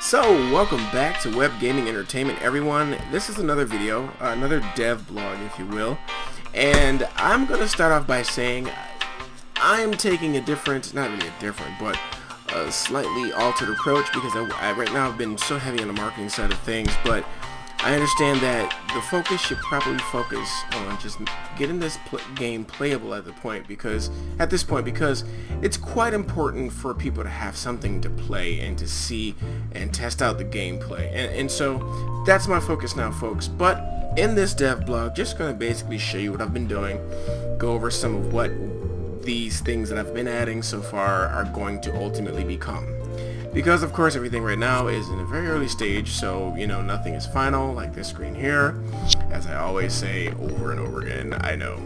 So, welcome back to Web Gaming Entertainment, everyone. This is another video, another dev blog, if you will. And I'm going to start off by saying I'm taking a different, not really a different, but a slightly altered approach because I right now I've been so heavy on the marketing side of things, but I understand that the focus should probably focus on just getting this game playable at this point because it's quite important for people to have something to play and to see and test out the gameplay. And so that's my focus now, folks. But in this dev blog, just going to basically show you what I've been doing, go over some of what these things that I've been adding so far are going to ultimately become. Because of course everything right now is in a very early stage, so you know nothing is final, like this screen here, as I always say over and over again. I know.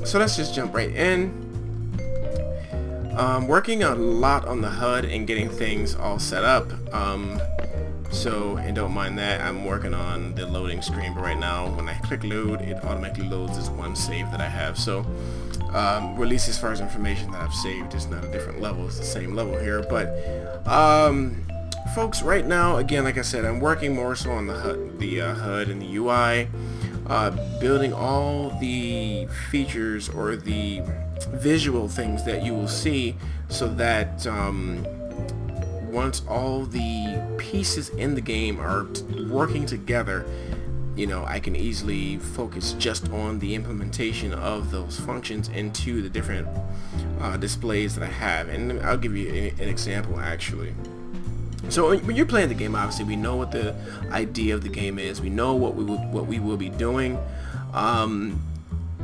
So let's just jump right in. Working a lot on the HUD and getting things all set up. And don't mind that, I'm working on the loading screen, but right now when I click load, it automatically loads this one save that I have. So release as far as information that I've saved is not a different level, it's the same level here. But folks, right now, again, like I said, I'm working more so on the HUD and the UI, building all the features or the visual things that you will see, so that once all the pieces in the game are working together, you know, I can easily focus just on the implementation of those functions into the different displays that I have. And I'll give you an example, actually. So when you're playing the game, obviously we know what the idea of the game is. We know what we will be doing.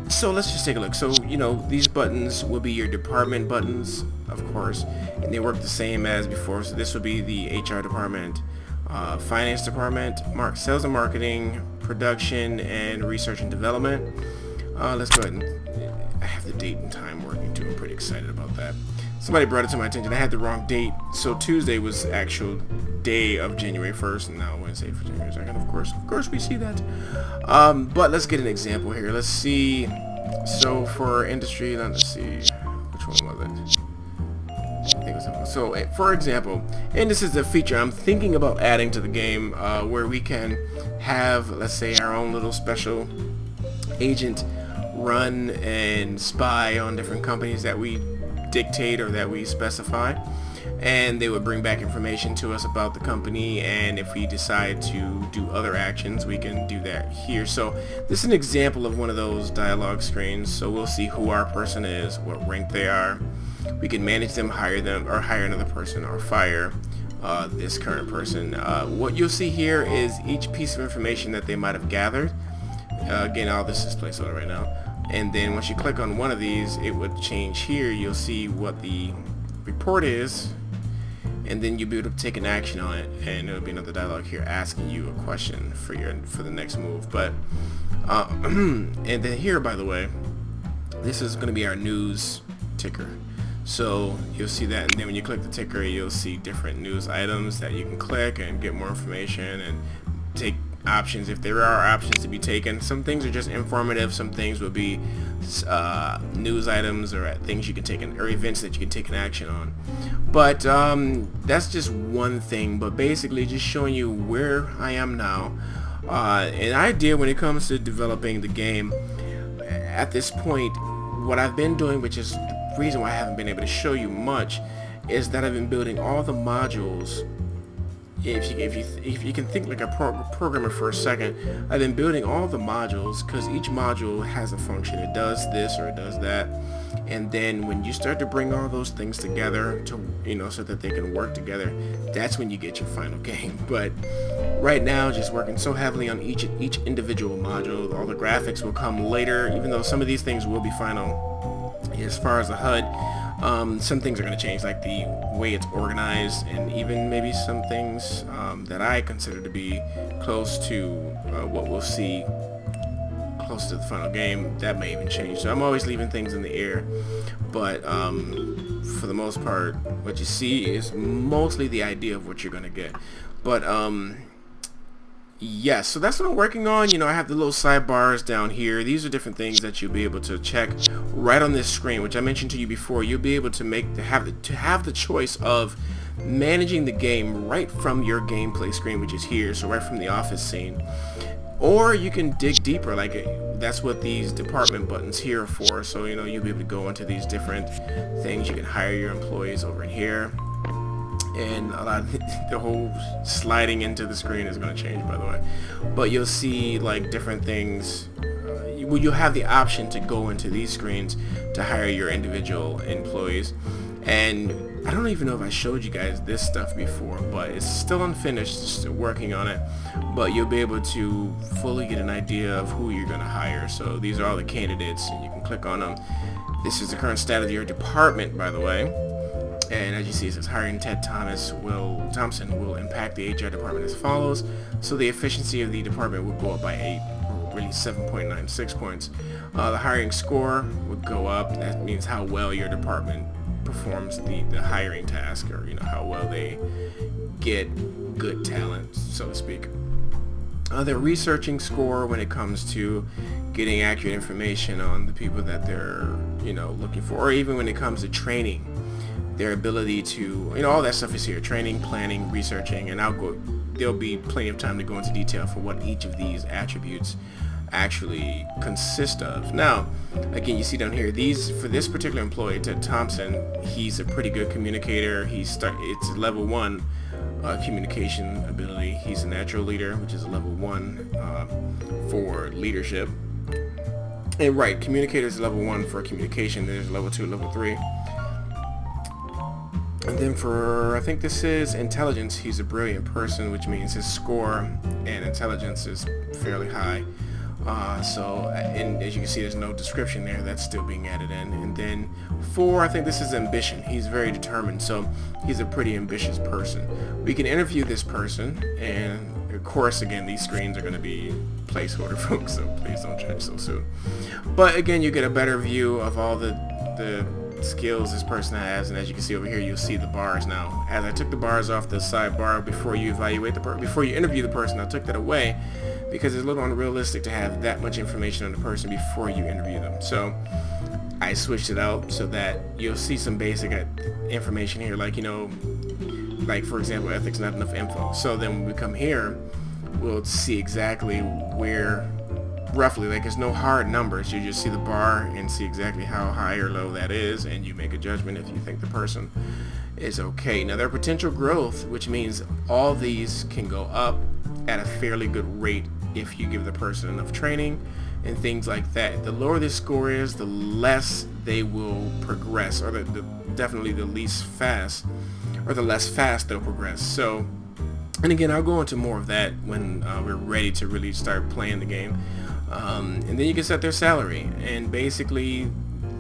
So let's just take a look. So, you know, these buttons will be your department buttons, of course, and they work the same as before. So this will be the HR department, finance department, sales and marketing, production, and research and development. Let's go ahead and I have the date and time working too. I'm pretty excited about that. Somebody brought it to my attention. I had the wrong date. So Tuesday was the actual day of January 1st, and now Wednesday for January 2nd. Of course we see that. But let's get an example here. Let's see. So for industry, let's see, which one was it? I think it was, so for example, and this is a feature I'm thinking about adding to the game, where we can have, let's say, our own little special agent run and spy on different companies that we dictate or that we specify, and they would bring back information to us about the company, and if we decide to do other actions, we can do that here. So this is an example of one of those dialogue screens. So we'll see who our person is, what rank they are. We can manage them, hire another person, or fire this current person. What you'll see here is each piece of information that they might have gathered. Again, all this is placeholder right now. And then once you click on one of these, it would change here. You'll see what the report is, and then you'll be able to take an action on it, and it'll be another dialogue here asking you a question for the next move. But and then here, by the way, this is going to be our news ticker. So you'll see that, and then when you click the ticker, you'll see different news items that you can click and get more information and take options if there are options to be taken. Some things are just informative, some things will be news items or things you can take or events that you can take an action on. But that's just one thing, but basically just showing you where I am now. An idea when it comes to developing the game at this point, what I've been doing, which is the reason why I haven't been able to show you much, is that I've been building all the modules. If you can think like a programmer for a second, I've been building all the modules because each module has a function. It does this or it does that, and then when you start to bring all those things together to, you know, so that they can work together, that's when you get your final game. But right now, just working so heavily on each individual module. All the graphics will come later, even though some of these things will be final. As far as the HUD, some things are going to change, like the way it's organized, and even maybe some things that I consider to be close to what we'll see close to the final game, that may even change. So I'm always leaving things in the air, but for the most part, what you see is mostly the idea of what you're going to get. But yes, so that's what I'm working on. You know, I have the little sidebars down here. These are different things that you'll be able to check right on this screen, which I mentioned to you before. You'll be able to have the choice of managing the game right from your gameplay screen, which is here, so right from the office scene. Or you can dig deeper, like that's what these department buttons here are for. So you know, you'll be able to go into these different things. You can hire your employees over in here, and a lot of the whole sliding into the screen is going to change, by the way. But you'll see like different things. You'll have the option to go into these screens to hire your individual employees. And I don't even know if I showed you guys this stuff before, but it's still unfinished, still working on it. But you'll be able to fully get an idea of who you're going to hire. So these are all the candidates, and you can click on them. This is the current status of your department, by the way. And as you see, it says hiring Ted Thompson will impact the HR department as follows. So the efficiency of the department would go up by 8, or really 7.96 points. The hiring score would go up. That means how well your department performs the hiring task, or you know, how well they get good talent, so to speak. The researching score, when it comes to getting accurate information on the people that they're, you know, looking for, or even when it comes to training, their ability to, you know, all that stuff is here. Training, planning, researching, and there'll be plenty of time to go into detail for what each of these attributes actually consist of. Now, again, you see down here, for this particular employee, Ted Thompson, he's a pretty good communicator. It's level 1 communication ability. He's a natural leader, which is a level 1 for leadership. And right, communicator is level 1 for communication. There's level 2, level 3. And then for, I think this is intelligence, he's a brilliant person, which means his score and intelligence is fairly high. And as you can see, there's no description there. That's still being added in. And then 4, I think this is ambition. He's very determined, so he's a pretty ambitious person. We can interview this person, and of course, again, these screens are going to be placeholder, folks, so please don't change so soon. But again, you get a better view of all the skills this person has, and as you can see over here, you'll see the bars now. As I took the bars off the sidebar before you interview the person, I took that away because it's a little unrealistic to have that much information on the person before you interview them. So I switched it out so that you'll see some basic information here, like, you know, like for example, ethics, not enough info. So then when we come here, we'll see exactly where, roughly, like there's no hard numbers. You just see the bar and see exactly how high or low that is, and you make a judgment if you think the person is okay. Now, their potential growth, which means all these can go up at a fairly good rate if you give the person enough training and things like that. The lower this score is, the less they will progress, or definitely the least fast, or the less fast they'll progress. So, and again, I'll go into more of that when we're ready to really start playing the game. And then you can set their salary, and basically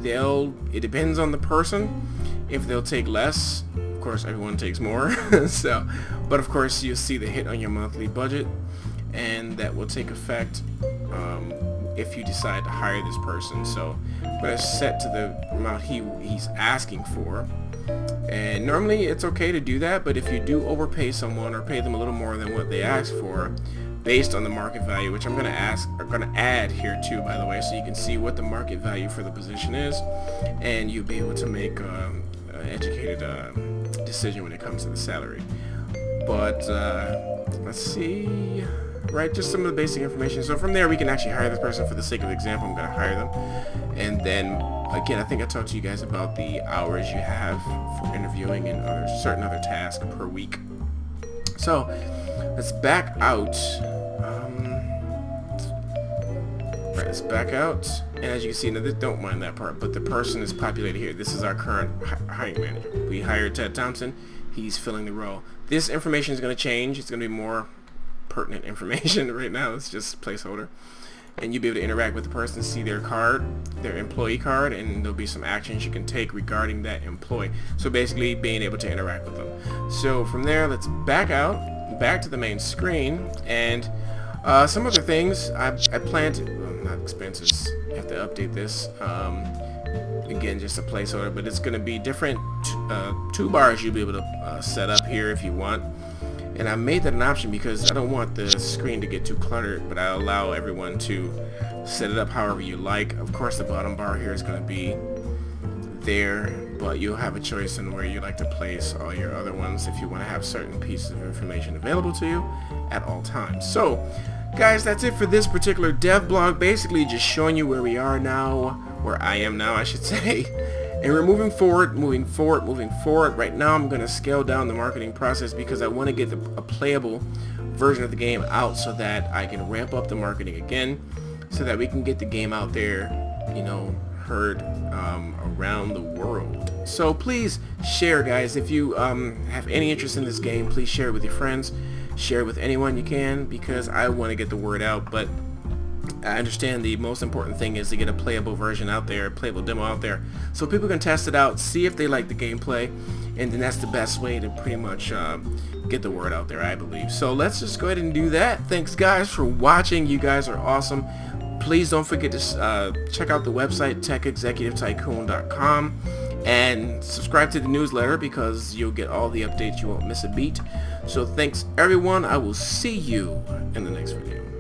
it depends on the person. If they'll take less, of course everyone takes more. So, but of course you'll see the hit on your monthly budget, and that will take effect if you decide to hire this person. So I'm going to set to the amount he's asking for, and normally it's okay to do that, but if you do overpay someone or pay them a little more than what they ask for, based on the market value, which I'm going to add here too, by the way, so you can see what the market value for the position is, and you'll be able to make an educated decision when it comes to the salary. But let's see, right, just some of the basic information. So from there we can actually hire this person. For the sake of example, I'm going to hire them, and then again, I think I talked to you guys about the hours you have for interviewing and certain other tasks per week. So let's back out. Right, let's back out, and as you can see, now don't mind that part, but the person is populated here. This is our current hiring manager. We hired Ted Thompson. He's filling the role. This information is going to change. It's going to be more pertinent information. Right now it's just placeholder, and you'll be able to interact with the person, see their card, their employee card, and there'll be some actions you can take regarding that employee. So basically being able to interact with them. So from there, let's back out, back to the main screen, and some other things I plan to, not expenses, you have to update this, again, just a placeholder, but it's going to be different toolbars you'll be able to set up here if you want. And I made that an option because I don't want the screen to get too cluttered, but I allow everyone to set it up however you like. Of course, the bottom bar here is going to be there, but you'll have a choice in where you like to place all your other ones if you want to have certain pieces of information available to you at all times. So guys, that's it for this particular dev blog, basically just showing you where we are now, where I am now I should say, and we're moving forward. Right now I'm going to scale down the marketing process because I want to get a playable version of the game out so that I can ramp up the marketing again, so that we can get the game out there, you know, heard around the world. So please share, guys. If you have any interest in this game, please share it with your friends, share it with anyone you can, because I want to get the word out. But I understand the most important thing is to get a playable version out there, a playable demo out there, so people can test it out, see if they like the gameplay, and then that's the best way to pretty much get the word out there, I believe. So let's just go ahead and do that. Thanks guys for watching. You guys are awesome. Please don't forget to check out the website techexecutivetycoon.com and subscribe to the newsletter because you'll get all the updates. You won't miss a beat. So thanks everyone. I will see you in the next video.